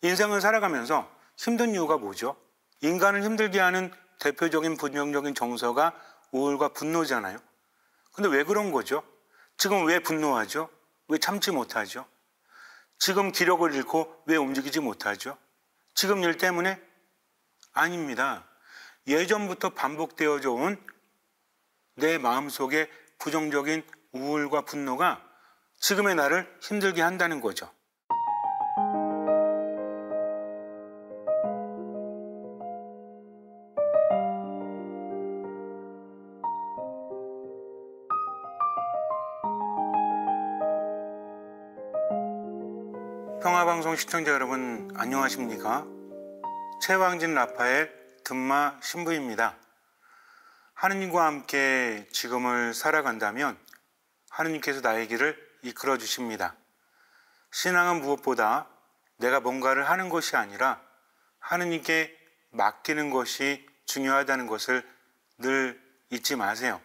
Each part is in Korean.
인생을 살아가면서 힘든 이유가 뭐죠? 인간을 힘들게 하는 대표적인 부정적인 정서가 우울과 분노잖아요. 근데 왜 그런 거죠? 지금 왜 분노하죠? 왜 참지 못하죠? 지금 기력을 잃고 왜 움직이지 못하죠? 지금 일 때문에? 아닙니다. 예전부터 반복되어져 온 내 마음속에 부정적인 우울과 분노가 지금의 나를 힘들게 한다는 거죠. 평화방송 시청자 여러분 안녕하십니까? 최왕진 라파엘 든마 신부입니다. 하느님과 함께 지금을 살아간다면 하느님께서 나의 길을 이끌어 주십니다. 신앙은 무엇보다 내가 뭔가를 하는 것이 아니라 하느님께 맡기는 것이 중요하다는 것을 늘 잊지 마세요.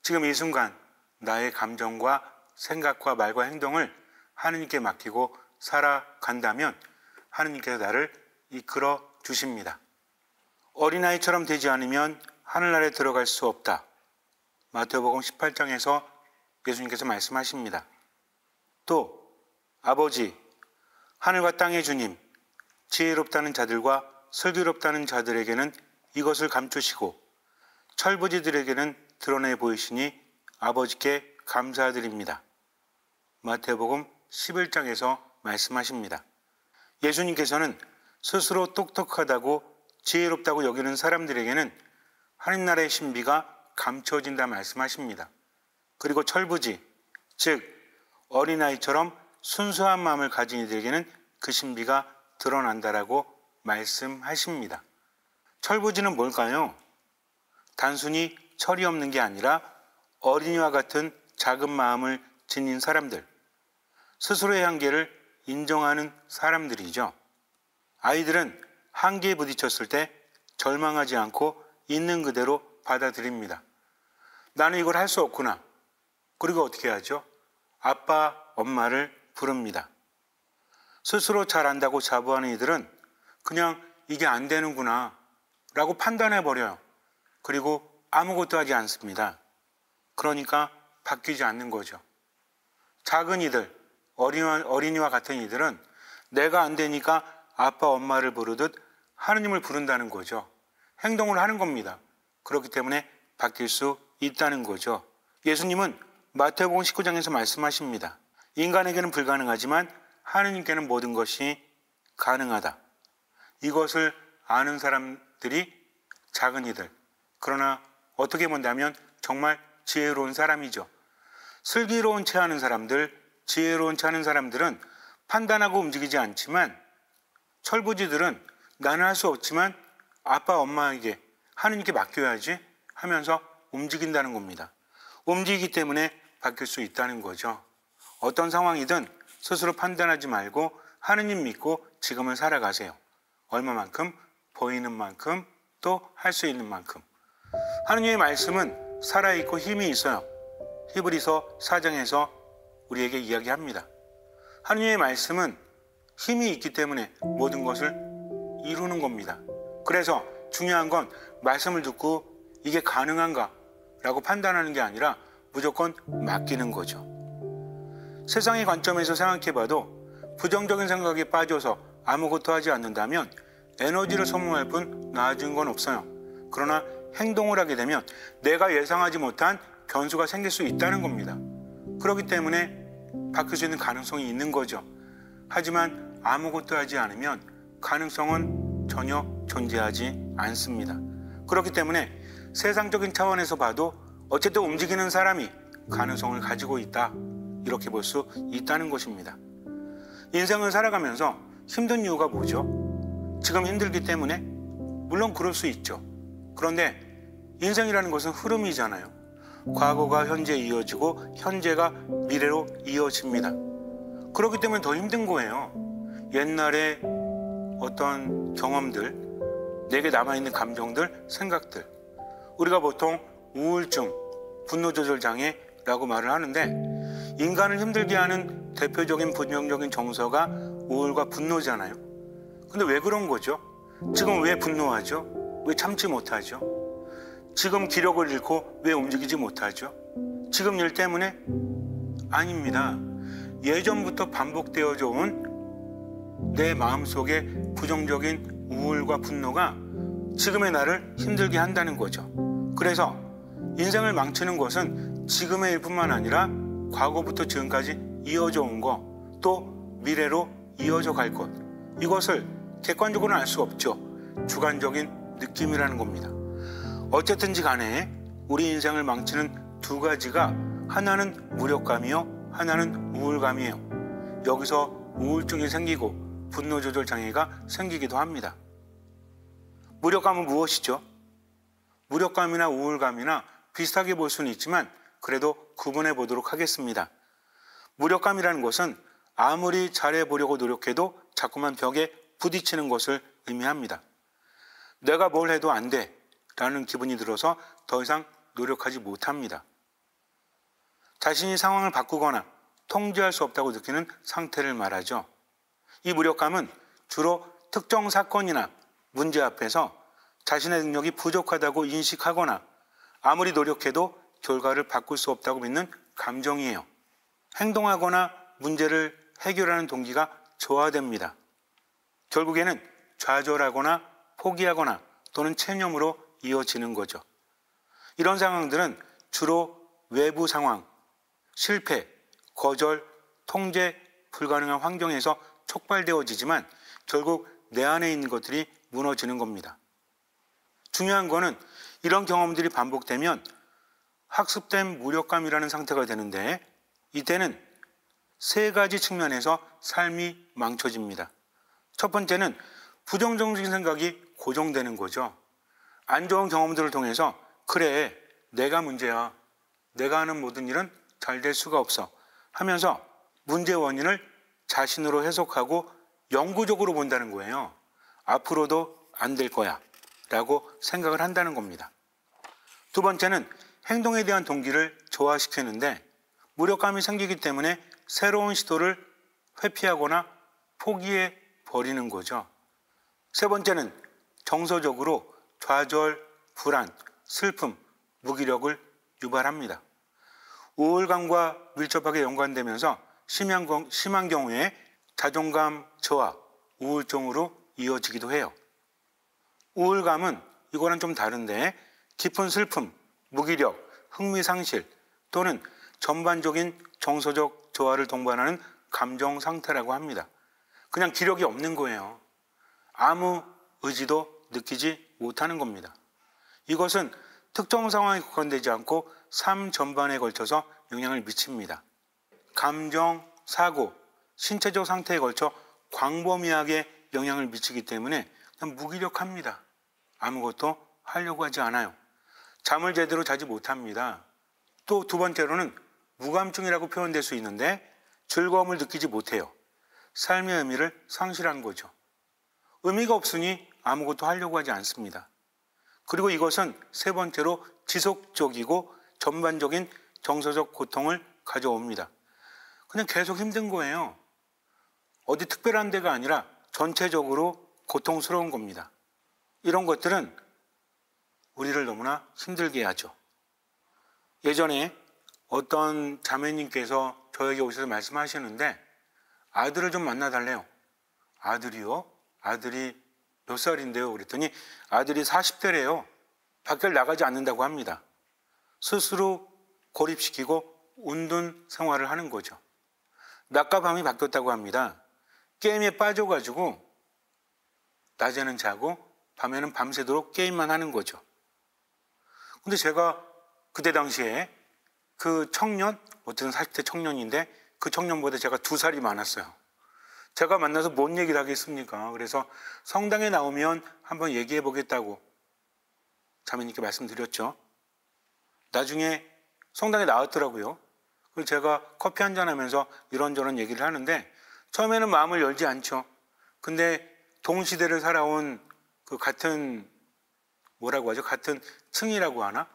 지금 이 순간 나의 감정과 생각과 말과 행동을 하느님께 맡기고 살아간다면 하느님께서 나를 이끌어 주십니다. 어린아이처럼 되지 않으면 하늘나라에 들어갈 수 없다. 마태복음 18장에서 예수님께서 말씀하십니다. 또 아버지, 하늘과 땅의 주님, 지혜롭다는 자들과 슬기롭다는 자들에게는 이것을 감추시고 철부지들에게는 드러내 보이시니 아버지께 감사드립니다. 마태복음 11장에서 말씀하십니다. 예수님께서는 스스로 똑똑하다고 지혜롭다고 여기는 사람들에게는 하나님 나라의 신비가 감춰진다 말씀하십니다. 그리고 철부지, 즉 어린아이처럼 순수한 마음을 가진 이들에게는 그 신비가 드러난다라고 말씀하십니다. 철부지는 뭘까요? 단순히 철이 없는 게 아니라 어린이와 같은 작은 마음을 지닌 사람들, 스스로의 한계를 인정하는 사람들이죠. 아이들은 한계에 부딪혔을 때 절망하지 않고 있는 그대로 받아들입니다. 나는 이걸 할 수 없구나. 그리고 어떻게 하죠? 아빠, 엄마를 부릅니다. 스스로 잘한다고 자부하는 이들은 그냥 이게 안 되는구나 라고 판단해버려요. 그리고 아무것도 하지 않습니다. 그러니까 바뀌지 않는 거죠. 작은 이들, 어린이와 같은 이들은 내가 안 되니까 아빠, 엄마를 부르듯 하느님을 부른다는 거죠. 행동을 하는 겁니다. 그렇기 때문에 바뀔 수 있다는 거죠. 예수님은 마태복음 19장에서 말씀하십니다. 인간에게는 불가능하지만 하느님께는 모든 것이 가능하다. 이것을 아는 사람들이 작은 이들, 그러나 어떻게 본다면 정말 지혜로운 사람이죠. 슬기로운 채 하는 사람들, 지혜로운 채 하는 사람들은 판단하고 움직이지 않지만 철부지들은 나는 할 수 없지만 아빠, 엄마에게 하느님께 맡겨야지 하면서 움직인다는 겁니다. 움직이기 때문에 바뀔 수 있다는 거죠. 어떤 상황이든 스스로 판단하지 말고 하느님 믿고 지금을 살아가세요. 얼마만큼? 보이는 만큼, 또 할 수 있는 만큼. 하느님의 말씀은 살아있고 힘이 있어요. 히브리서 4장에서 우리에게 이야기합니다. 하느님의 말씀은 힘이 있기 때문에 모든 것을 이루는 겁니다. 그래서 중요한 건 말씀을 듣고 이게 가능한가 라고 판단하는 게 아니라 무조건 맡기는 거죠. 세상의 관점에서 생각해봐도 부정적인 생각에 빠져서 아무것도 하지 않는다면 에너지를 소모할 뿐 나아진 건 없어요. 그러나 행동을 하게 되면 내가 예상하지 못한 변수가 생길 수 있다는 겁니다. 그렇기 때문에 바뀔 수 있는 가능성이 있는 거죠. 하지만 아무것도 하지 않으면 가능성은 전혀 존재하지 않습니다. 그렇기 때문에 세상적인 차원에서 봐도 어쨌든 움직이는 사람이 가능성을 가지고 있다. 이렇게 볼 수 있다는 것입니다. 인생을 살아가면서 힘든 이유가 뭐죠? 지금 힘들기 때문에? 물론 그럴 수 있죠. 그런데 인생이라는 것은 흐름이잖아요. 과거가 현재에 이어지고 현재가 미래로 이어집니다. 그렇기 때문에 더 힘든 거예요. 옛날에 어떤 경험들, 내게 남아있는 감정들, 생각들. 우리가 보통 우울증, 분노조절장애라고 말을 하는데 인간을 힘들게 하는 대표적인 부정적인 정서가 우울과 분노잖아요. 근데 왜 그런 거죠? 지금 왜 분노하죠? 왜 참지 못하죠? 지금 기력을 잃고 왜 움직이지 못하죠? 지금 일 때문에? 아닙니다. 예전부터 반복되어져 온 내 마음속에 부정적인 우울과 분노가 지금의 나를 힘들게 한다는 거죠. 그래서 인생을 망치는 것은 지금의 일뿐만 아니라 과거부터 지금까지 이어져 온 것, 또 미래로 이어져 갈 것, 이것을 객관적으로는 알 수 없죠. 주관적인 느낌이라는 겁니다. 어쨌든지 간에 우리 인생을 망치는 두 가지가, 하나는 무력감이요, 하나는 우울감이에요. 여기서 우울증이 생기고 분노 조절 장애가 생기기도 합니다. 무력감은 무엇이죠? 무력감이나 우울감이나 비슷하게 볼 수는 있지만 그래도 구분해 보도록 하겠습니다. 무력감이라는 것은 아무리 잘해보려고 노력해도 자꾸만 벽에 부딪히는 것을 의미합니다. 내가 뭘 해도 안 돼 라는 기분이 들어서 더 이상 노력하지 못합니다. 자신이 상황을 바꾸거나 통제할 수 없다고 느끼는 상태를 말하죠. 이 무력감은 주로 특정 사건이나 문제 앞에서 자신의 능력이 부족하다고 인식하거나 아무리 노력해도 결과를 바꿀 수 없다고 믿는 감정이에요. 행동하거나 문제를 해결하는 동기가 저하됩니다. 결국에는 좌절하거나 포기하거나 또는 체념으로 이어지는 거죠. 이런 상황들은 주로 외부 상황, 실패, 거절, 통제 불가능한 환경에서 촉발되어지지만 결국 내 안에 있는 것들이 무너지는 겁니다. 중요한 거는 이런 경험들이 반복되면 학습된 무력감이라는 상태가 되는데, 이때는 세 가지 측면에서 삶이 망쳐집니다. 첫 번째는 부정적인 생각이 고정되는 거죠. 안 좋은 경험들을 통해서 그래, 내가 문제야, 내가 하는 모든 일은 잘 될 수가 없어 하면서 문제 원인을 자신으로 해석하고 영구적으로 본다는 거예요. 앞으로도 안 될 거야 라고 생각을 한다는 겁니다. 두 번째는 행동에 대한 동기를 저하시키는데, 무력감이 생기기 때문에 새로운 시도를 회피하거나 포기해 버리는 거죠. 세 번째는 정서적으로 좌절, 불안, 슬픔, 무기력을 유발합니다. 우울감과 밀접하게 연관되면서 심한 경우에 자존감 저하, 우울증으로 이어지기도 해요. 우울감은 이거랑 좀 다른데 깊은 슬픔, 무기력, 흥미상실 또는 전반적인 정서적 저하를 동반하는 감정 상태라고 합니다. 그냥 기력이 없는 거예요. 아무 의지도 느끼지 못하는 겁니다. 이것은 특정 상황에 국한되지 않고 삶 전반에 걸쳐서 영향을 미칩니다. 감정, 사고, 신체적 상태에 걸쳐 광범위하게 영향을 미치기 때문에 그냥 무기력합니다. 아무것도 하려고 하지 않아요. 잠을 제대로 자지 못합니다. 또 두 번째로는 무감증이라고 표현될 수 있는데 즐거움을 느끼지 못해요. 삶의 의미를 상실한 거죠. 의미가 없으니 아무것도 하려고 하지 않습니다. 그리고 이것은 세 번째로 지속적이고 전반적인 정서적 고통을 가져옵니다. 그냥 계속 힘든 거예요. 어디 특별한 데가 아니라 전체적으로 고통스러운 겁니다. 이런 것들은 우리를 너무나 힘들게 하죠. 예전에 어떤 자매님께서 저에게 오셔서 말씀하시는데 아들을 좀 만나달래요. 아들이요? 아들이 몇 살인데요? 그랬더니 아들이 40대래요. 밖을 나가지 않는다고 합니다. 스스로 고립시키고 운둔 생활을 하는 거죠. 낮과 밤이 바뀌었다고 합니다. 게임에 빠져가지고 낮에는 자고 밤에는 밤새도록 게임만 하는 거죠. 근데 제가 그때 당시에 그 청년, 어쨌든 40대 청년인데 그 청년보다 제가 2살이 많았어요. 제가 만나서 뭔 얘기를 하겠습니까? 그래서 성당에 나오면 한번 얘기해 보겠다고 자매님께 말씀드렸죠. 나중에 성당에 나왔더라고요. 그래서 제가 커피 한잔 하면서 이런저런 얘기를 하는데 처음에는 마음을 열지 않죠. 근데 동시대를 살아온 그 같은 뭐라고 하죠? 같은 층이라고 하나?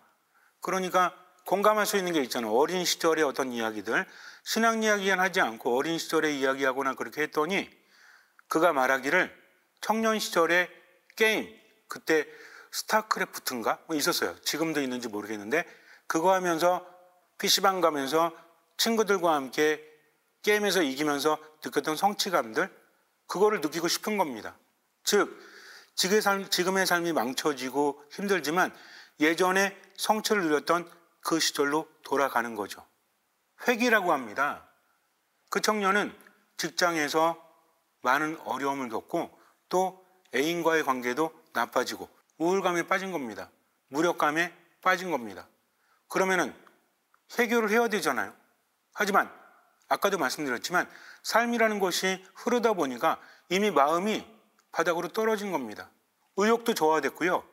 그러니까 공감할 수 있는 게 있잖아요. 어린 시절의 어떤 이야기들, 신앙 이야기는 하지 않고 어린 시절의 이야기하거나 그렇게 했더니 그가 말하기를 청년 시절에 게임, 그때 스타크래프트인가? 뭐 있었어요. 지금도 있는지 모르겠는데 그거 하면서 PC방 가면서 친구들과 함께 게임에서 이기면서 느꼈던 성취감들, 그거를 느끼고 싶은 겁니다. 즉 지금의 삶이 망쳐지고 힘들지만 예전에 성취를 누렸던 그 시절로 돌아가는 거죠. 회귀라고 합니다. 그 청년은 직장에서 많은 어려움을 겪고 또 애인과의 관계도 나빠지고 우울감에 빠진 겁니다. 무력감에 빠진 겁니다. 그러면은 해결을 해야 되잖아요. 하지만 아까도 말씀드렸지만 삶이라는 것이 흐르다 보니까 이미 마음이 바닥으로 떨어진 겁니다. 의욕도 저하됐고요.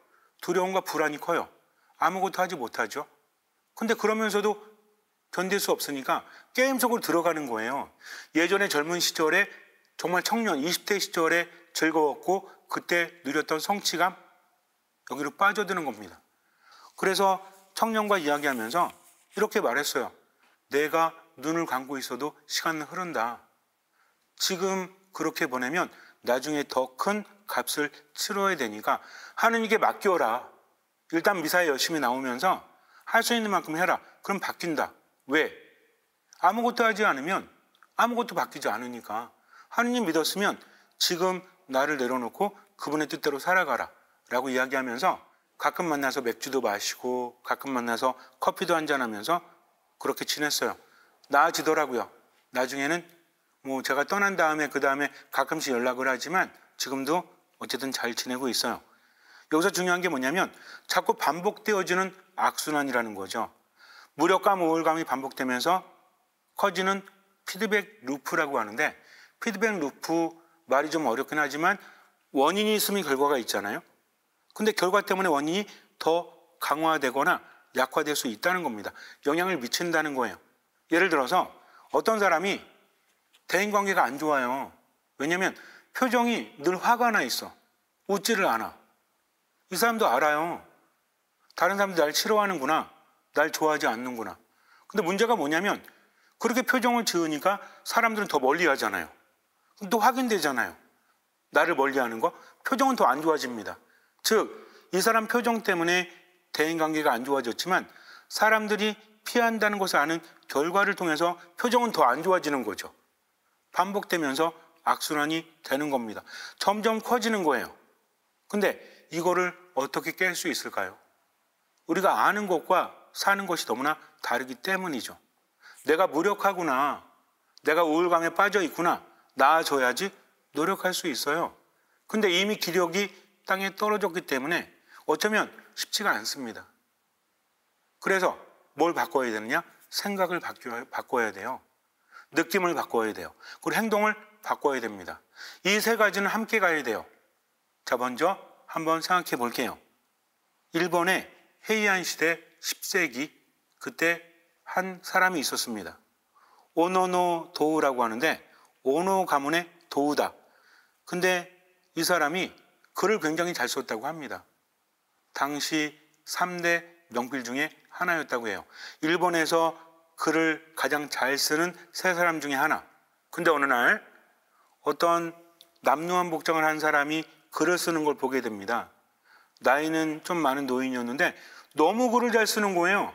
두려움과 불안이 커요. 아무것도 하지 못하죠. 근데 그러면서도 견딜 수 없으니까 게임 속으로 들어가는 거예요. 예전에 젊은 시절에 정말 청년 20대 시절에 즐거웠고 그때 누렸던 성취감, 여기로 빠져드는 겁니다. 그래서 청년과 이야기하면서 이렇게 말했어요. 내가 눈을 감고 있어도 시간은 흐른다. 지금 그렇게 보내면 나중에 더 큰 값을 치러야 되니까 하느님께 맡겨라. 일단 미사에 열심히 나오면서 할 수 있는 만큼 해라. 그럼 바뀐다. 왜? 아무것도 하지 않으면 아무것도 바뀌지 않으니까. 하느님 믿었으면 지금 나를 내려놓고 그분의 뜻대로 살아가라 라고 이야기하면서 가끔 만나서 맥주도 마시고 가끔 만나서 커피도 한잔하면서 그렇게 지냈어요. 나아지더라고요. 나중에는 뭐 제가 떠난 다음에 그 다음에 가끔씩 연락을 하지만 지금도 어쨌든 잘 지내고 있어요. 여기서 중요한 게 뭐냐면 자꾸 반복되어지는 악순환이라는 거죠. 무력감, 우울감이 반복되면서 커지는 피드백 루프라고 하는데, 피드백 루프 말이 좀 어렵긴 하지만 원인이 있으면 결과가 있잖아요. 근데 결과 때문에 원인이 더 강화되거나 약화될 수 있다는 겁니다. 영향을 미친다는 거예요. 예를 들어서 어떤 사람이 대인관계가 안 좋아요. 왜냐하면 표정이 늘 화가 나 있어. 웃지를 않아. 이 사람도 알아요. 다른 사람들이 날 싫어하는구나. 날 좋아하지 않는구나. 근데 문제가 뭐냐면 그렇게 표정을 지으니까 사람들은 더 멀리 하잖아요. 또 확인되잖아요. 나를 멀리하는 거. 표정은 더 안 좋아집니다. 즉 이 사람 표정 때문에 대인관계가 안 좋아졌지만 사람들이 피한다는 것을 아는 결과를 통해서 표정은 더 안 좋아지는 거죠. 반복되면서 악순환이 되는 겁니다. 점점 커지는 거예요. 근데 이거를 어떻게 깰 수 있을까요? 우리가 아는 것과 사는 것이 너무나 다르기 때문이죠. 내가 무력하구나, 내가 우울감에 빠져 있구나, 나아져야지 노력할 수 있어요. 근데 이미 기력이 땅에 떨어졌기 때문에 어쩌면 쉽지가 않습니다. 그래서 뭘 바꿔야 되느냐? 생각을 바꿔야 돼요. 느낌을 바꿔야 돼요. 그리고 행동을 바꿔야 됩니다. 이 세 가지는 함께 가야 돼요. 자, 먼저 한번 생각해 볼게요. 일본의 헤이안 시대 10세기, 그때 한 사람이 있었습니다. 오노노 도우라고 하는데 오노 가문의 도우다. 근데 이 사람이 글을 굉장히 잘 썼다고 합니다. 당시 3대 명필 중에 하나였다고 해요. 일본에서 글을 가장 잘 쓰는 세 사람 중에 하나. 근데 어느 날 어떤 남루한 복장을 한 사람이 글을 쓰는 걸 보게 됩니다. 나이는 좀 많은 노인이었는데 너무 글을 잘 쓰는 거예요.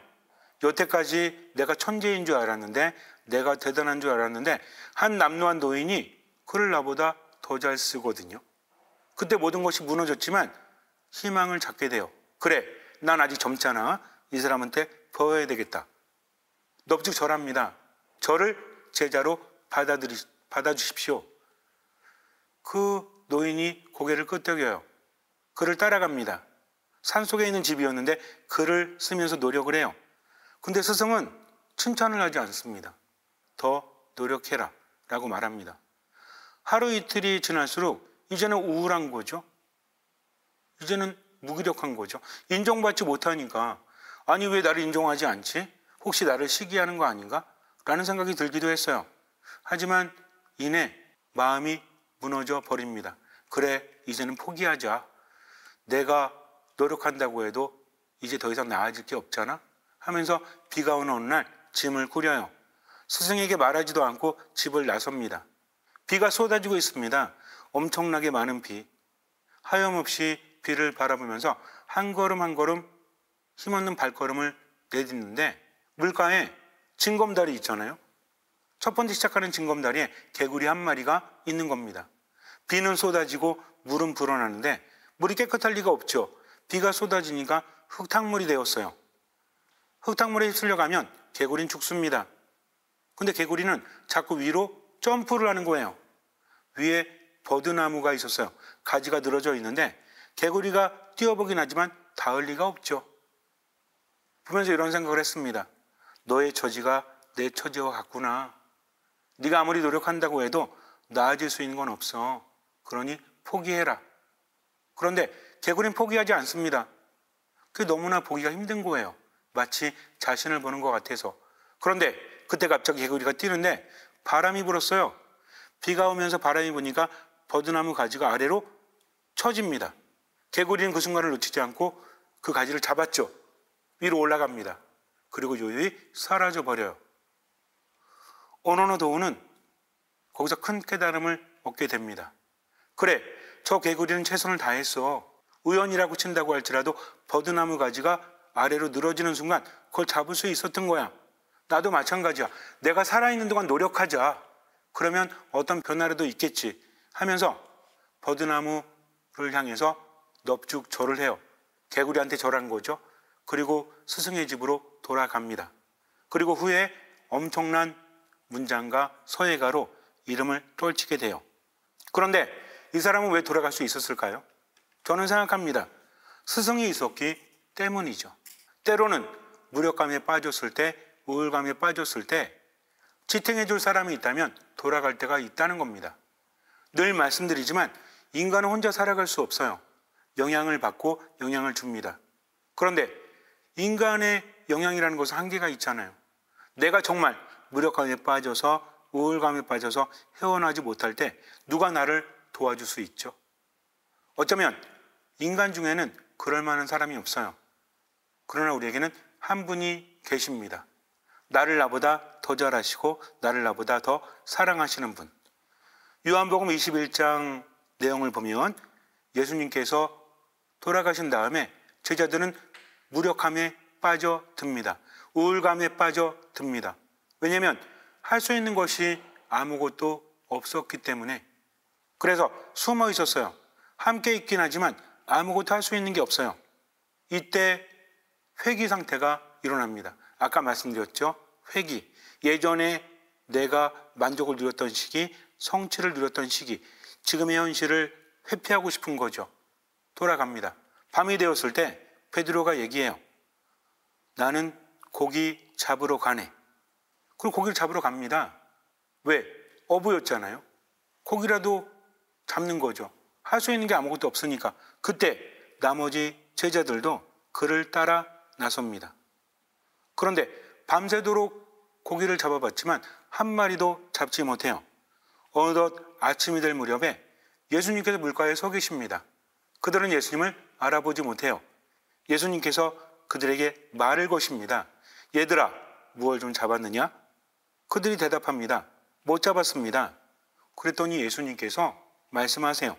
여태까지 내가 천재인 줄 알았는데, 내가 대단한 줄 알았는데 한 남루한 노인이 글을 나보다 더 잘 쓰거든요. 그때 모든 것이 무너졌지만 희망을 갖게 돼요. 그래, 난 아직 젊잖아. 이 사람한테 배워야 되겠다. 넙죽절합니다. 저를 제자로 받아주십시오. 그 노인이 고개를 끄덕여요. 그를 따라갑니다. 산속에 있는 집이었는데 글을 쓰면서 노력을 해요. 근데 스승은 칭찬을 하지 않습니다. 더 노력해라 라고 말합니다. 하루 이틀이 지날수록 이제는 우울한 거죠. 이제는 무기력한 거죠. 인정받지 못하니까, 아니 왜 나를 인정하지 않지? 혹시 나를 시기하는 거 아닌가? 라는 생각이 들기도 했어요. 하지만 이내 마음이 무너져 버립니다. 그래, 이제는 포기하자. 내가 노력한다고 해도 이제 더 이상 나아질 게 없잖아? 하면서 비가 오는 어느 날 짐을 꾸려요. 스승에게 말하지도 않고 집을 나섭니다. 비가 쏟아지고 있습니다. 엄청나게 많은 비. 하염없이 비를 바라보면서 한 걸음 한 걸음 힘없는 발걸음을 내딛는데 물가에 징검다리 있잖아요. 첫 번째 시작하는 징검다리에 개구리 한 마리가 있는 겁니다. 비는 쏟아지고 물은 불어나는데 물이 깨끗할 리가 없죠. 비가 쏟아지니까 흙탕물이 되었어요. 흙탕물에 휩쓸려 가면 개구리는 죽습니다. 근데 개구리는 자꾸 위로 점프를 하는 거예요. 위에 버드나무가 있었어요. 가지가 늘어져 있는데 개구리가 뛰어보긴 하지만 닿을 리가 없죠. 보면서 이런 생각을 했습니다. 너의 처지가 내 처지와 같구나. 네가 아무리 노력한다고 해도 나아질 수 있는 건 없어. 그러니 포기해라. 그런데 개구리는 포기하지 않습니다. 그게 너무나 보기가 힘든 거예요. 마치 자신을 보는 것 같아서. 그런데 그때 갑자기 개구리가 뛰는데 바람이 불었어요. 비가 오면서 바람이 부니까 버드나무 가지가 아래로 처집니다. 개구리는 그 순간을 놓치지 않고 그 가지를 잡았죠. 위로 올라갑니다. 그리고 요요히 사라져 버려요. 오노노 도우는 거기서 큰 깨달음을 얻게 됩니다. 그래, 저 개구리는 최선을 다했어. 우연이라고 친다고 할지라도 버드나무 가지가 아래로 늘어지는 순간 그걸 잡을 수 있었던 거야. 나도 마찬가지야. 내가 살아있는 동안 노력하자. 그러면 어떤 변화라도 있겠지 하면서 버드나무를 향해서 넙죽 절을 해요. 개구리한테 절한 거죠. 그리고 스승의 집으로 돌아갑니다. 그리고 후에 엄청난 문장가 서예가로 이름을 떨치게 돼요. 그런데 이 사람은 왜 돌아갈 수 있었을까요? 저는 생각합니다. 스승이 있었기 때문이죠. 때로는 무력감에 빠졌을 때, 우울감에 빠졌을 때 지탱해 줄 사람이 있다면 돌아갈 때가 있다는 겁니다. 늘 말씀드리지만 인간은 혼자 살아갈 수 없어요. 영향을 받고 영향을 줍니다. 그런데 인간의 영향이라는 것은 한계가 있잖아요. 내가 정말 무력감에 빠져서 우울감에 빠져서 헤어나지 못할 때 누가 나를 도와줄 수 있죠? 어쩌면 인간 중에는 그럴 만한 사람이 없어요. 그러나 우리에게는 한 분이 계십니다. 나를 나보다 더 잘하시고 나를 나보다 더 사랑하시는 분. 요한복음 21장 내용을 보면 예수님께서 돌아가신 다음에 제자들은 무력함에 빠져듭니다. 우울감에 빠져듭니다. 왜냐하면 할 수 있는 것이 아무것도 없었기 때문에. 그래서 숨어 있었어요. 함께 있긴 하지만 아무것도 할 수 있는 게 없어요. 이때 회귀 상태가 일어납니다. 아까 말씀드렸죠? 회귀. 예전에 내가 만족을 누렸던 시기, 성취를 누렸던 시기, 지금의 현실을 회피하고 싶은 거죠. 돌아갑니다. 밤이 되었을 때 베드로가 얘기해요. 나는 고기 잡으러 가네. 그리고 고기를 잡으러 갑니다. 왜? 어부였잖아요. 고기라도 잡는 거죠. 할 수 있는 게 아무것도 없으니까. 그때 나머지 제자들도 그를 따라 나섭니다. 그런데 밤새도록 고기를 잡아봤지만 한 마리도 잡지 못해요. 어느덧 아침이 될 무렵에 예수님께서 물가에 서 계십니다. 그들은 예수님을 알아보지 못해요. 예수님께서 그들에게 말을 거십니다. 얘들아, 무얼 좀 잡았느냐? 그들이 대답합니다. 못 잡았습니다. 그랬더니 예수님께서 말씀하세요.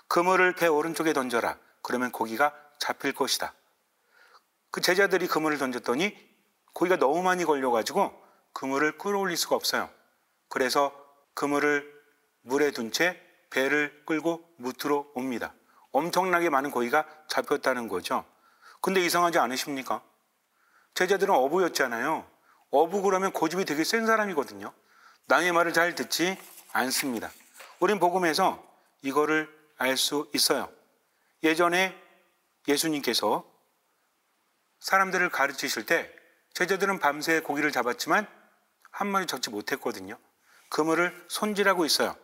그물을 배 오른쪽에 던져라. 그러면 고기가 잡힐 것이다. 그 제자들이 그물을 던졌더니 고기가 너무 많이 걸려가지고 그물을 끌어올릴 수가 없어요. 그래서 그물을 물에 둔 채 배를 끌고 무트로 옵니다. 엄청나게 많은 고기가 잡혔다는 거죠. 근데 이상하지 않으십니까? 제자들은 어부였잖아요. 어부 그러면 고집이 되게 센 사람이거든요. 남의 말을 잘 듣지 않습니다. 우린 복음에서 이거를 알 수 있어요. 예전에 예수님께서 사람들을 가르치실 때 제자들은 밤새 고기를 잡았지만 한 마리 잡지 못했거든요. 그물을 손질하고 있어요.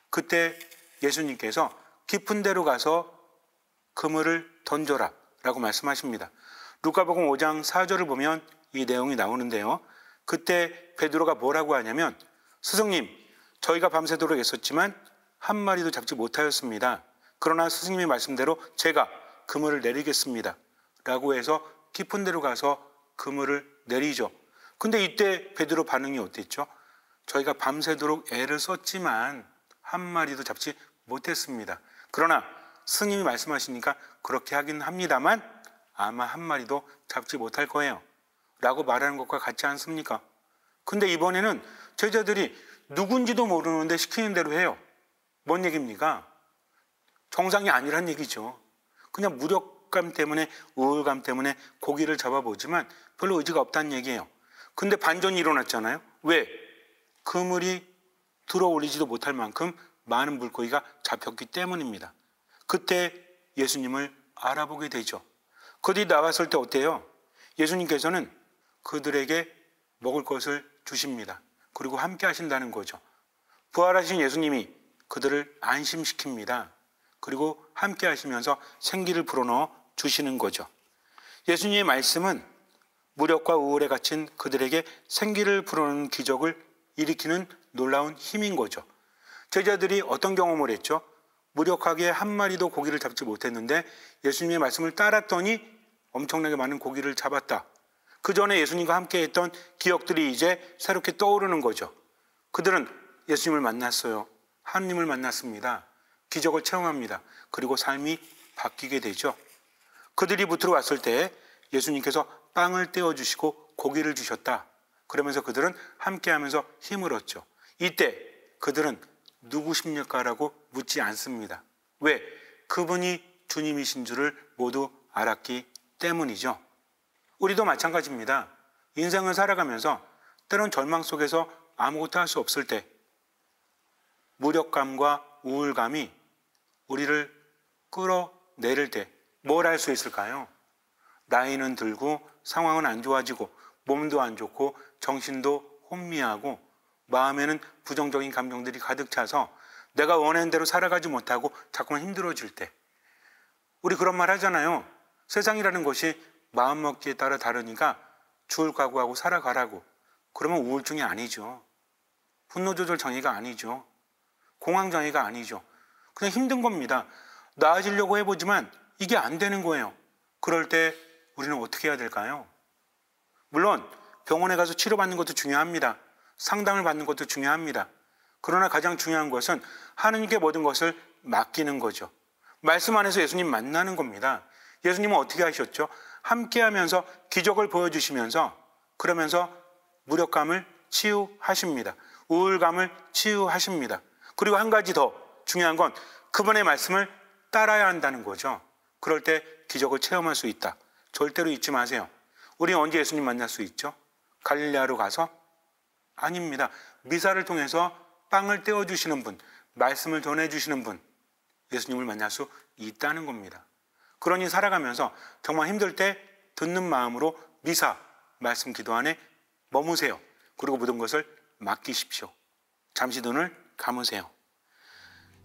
그때 예수님께서 깊은 데로 가서 그물을 던져라 라고 말씀하십니다. 루카복음 5장 4절을 보면 이 내용이 나오는데요. 그때 베드로가 뭐라고 하냐면 스승님, 저희가 밤새도록 애썼지만 한 마리도 잡지 못하였습니다. 그러나 스승님의 말씀대로 제가 그물을 내리겠습니다. 라고 해서 깊은 데로 가서 그물을 내리죠. 근데 이때 베드로 반응이 어땠죠? 저희가 밤새도록 애를 썼지만 한 마리도 잡지 못했습니다. 그러나 스님이 말씀하시니까 그렇게 하긴 합니다만 아마 한 마리도 잡지 못할 거예요 라고 말하는 것과 같지 않습니까? 근데 이번에는 제자들이 누군지도 모르는데 시키는 대로 해요. 뭔 얘기입니까? 정상이 아니란 얘기죠. 그냥 무력감 때문에, 우울감 때문에 고기를 잡아보지만 별로 의지가 없다는 얘기예요. 근데 반전이 일어났잖아요. 왜? 그물이 들어올리지도 못할 만큼 많은 물고기가 잡혔기 때문입니다. 그때 예수님을 알아보게 되죠. 그들이 나왔을 때 어때요? 예수님께서는 그들에게 먹을 것을 주십니다. 그리고 함께 하신다는 거죠. 부활하신 예수님이 그들을 안심시킵니다. 그리고 함께 하시면서 생기를 불어넣어 주시는 거죠. 예수님의 말씀은 무력과 우울에 갇힌 그들에게 생기를 불어넣는 기적을 일으키는 놀라운 힘인 거죠. 제자들이 어떤 경험을 했죠? 무력하게 한 마리도 고기를 잡지 못했는데 예수님의 말씀을 따랐더니 엄청나게 많은 고기를 잡았다. 그 전에 예수님과 함께 했던 기억들이 이제 새롭게 떠오르는 거죠. 그들은 예수님을 만났어요. 하느님을 만났습니다. 기적을 체험합니다. 그리고 삶이 바뀌게 되죠. 그들이 붙들어 왔을 때 예수님께서 빵을 떼어주시고 고기를 주셨다. 그러면서 그들은 함께하면서 힘을 얻죠. 이때 그들은 누구십니까라고 묻지 않습니다. 왜? 그분이 주님이신 줄을 모두 알았기 때문이죠. 우리도 마찬가지입니다. 인생을 살아가면서 때론 절망 속에서 아무것도 할 수 없을 때 무력감과 우울감이 우리를 끌어내릴 때 뭘 할 수 있을까요? 나이는 들고 상황은 안 좋아지고 몸도 안 좋고 정신도 혼미하고 마음에는 부정적인 감정들이 가득 차서 내가 원하는 대로 살아가지 못하고 자꾸만 힘들어질 때 우리 그런 말 하잖아요. 세상이라는 것이 마음먹기에 따라 다르니까 죽을 각오하고 살아가라고. 그러면 우울증이 아니죠. 분노조절 장애가 아니죠. 공황장애가 아니죠. 그냥 힘든 겁니다. 나아지려고 해보지만 이게 안 되는 거예요. 그럴 때 우리는 어떻게 해야 될까요? 물론 병원에 가서 치료받는 것도 중요합니다. 상담을 받는 것도 중요합니다. 그러나 가장 중요한 것은 하느님께 모든 것을 맡기는 거죠. 말씀 안에서 예수님 만나는 겁니다. 예수님은 어떻게 하셨죠? 함께하면서 기적을 보여주시면서 그러면서 무력감을 치유하십니다. 우울감을 치유하십니다. 그리고 한 가지 더 중요한 건 그분의 말씀을 따라야 한다는 거죠. 그럴 때 기적을 체험할 수 있다. 절대로 잊지 마세요. 우리 언제 예수님 만날 수 있죠? 갈릴레아로 가서? 아닙니다. 미사를 통해서 빵을 떼어주시는 분, 말씀을 전해주시는 분, 예수님을 만날 수 있다는 겁니다. 그러니 살아가면서 정말 힘들 때 듣는 마음으로 미사, 말씀 기도 안에 머무세요. 그리고 모든 것을 맡기십시오. 잠시 눈을 감으세요.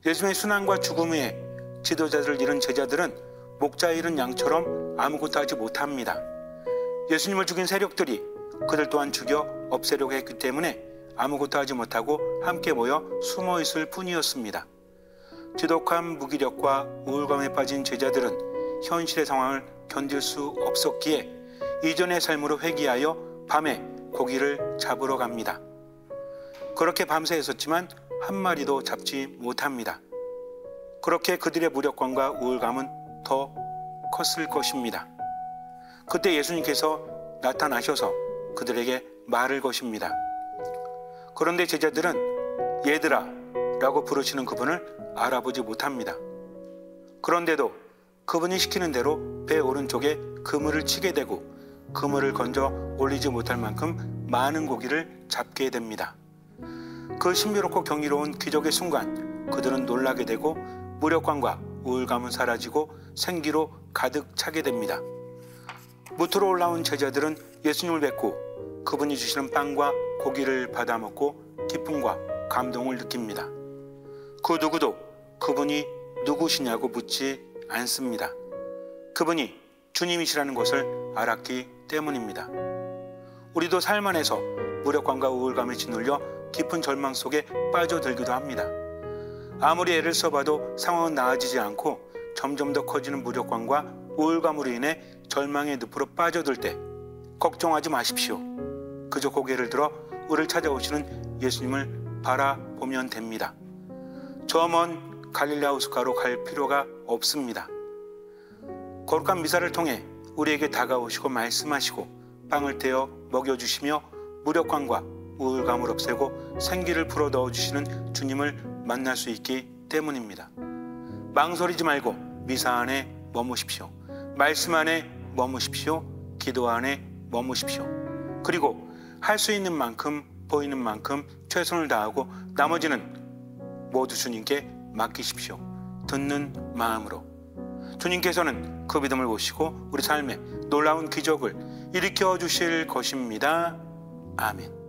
예수님의 순환과 죽음 후에 지도자들을 잃은 제자들은 목자 잃은 양처럼 아무것도 하지 못합니다. 예수님을 죽인 세력들이 그들 또한 죽여 없애려고 했기 때문에 아무것도 하지 못하고 함께 모여 숨어 있을 뿐이었습니다. 지독한 무기력과 우울감에 빠진 제자들은 현실의 상황을 견딜 수 없었기에 이전의 삶으로 회귀하여 밤에 고기를 잡으러 갑니다. 그렇게 밤새 있었지만 한 마리도 잡지 못합니다. 그렇게 그들의 무력감과 우울감은 더 컸을 것입니다. 그때 예수님께서 나타나셔서 그들에게 말을 거십니다. 그런데 제자들은 얘들아 라고 부르시는 그분을 알아보지 못합니다. 그런데도 그분이 시키는 대로 배 오른쪽에 그물을 치게 되고 그물을 건져 올리지 못할 만큼 많은 고기를 잡게 됩니다. 그 신비롭고 경이로운 기적의 순간 그들은 놀라게 되고 무력감과 우울감은 사라지고 생기로 가득 차게 됩니다. 무트로 올라온 제자들은 예수님을 뵙고 그분이 주시는 빵과 고기를 받아 먹고 기쁨과 감동을 느낍니다. 그 누구도 그분이 누구시냐고 묻지 않습니다. 그분이 주님이시라는 것을 알았기 때문입니다. 우리도 삶 안에서 무력감과 우울감에 짓눌려 깊은 절망 속에 빠져들기도 합니다. 아무리 애를 써봐도 상황은 나아지지 않고 점점 더 커지는 무력감과 우울감으로 인해 절망의 늪으로 빠져들 때 걱정하지 마십시오. 그저 고개를 들어 우리를 찾아오시는 예수님을 바라보면 됩니다. 저 먼 갈릴리 호숫가로 갈 필요가 없습니다. 거룩한 미사를 통해 우리에게 다가오시고 말씀하시고 빵을 떼어 먹여주시며 무력감과 우울감을 없애고 생기를 불어 넣어주시는 주님을 만날 수 있기 때문입니다. 망설이지 말고 미사 안에 머무십시오. 말씀 안에 머무십시오. 기도 안에 머무십시오. 그리고 할 수 있는 만큼 보이는 만큼 최선을 다하고 나머지는 모두 주님께 맡기십시오. 듣는 마음으로. 주님께서는 그 믿음을 보시고 우리 삶에 놀라운 기적을 일으켜 주실 것입니다. 아멘.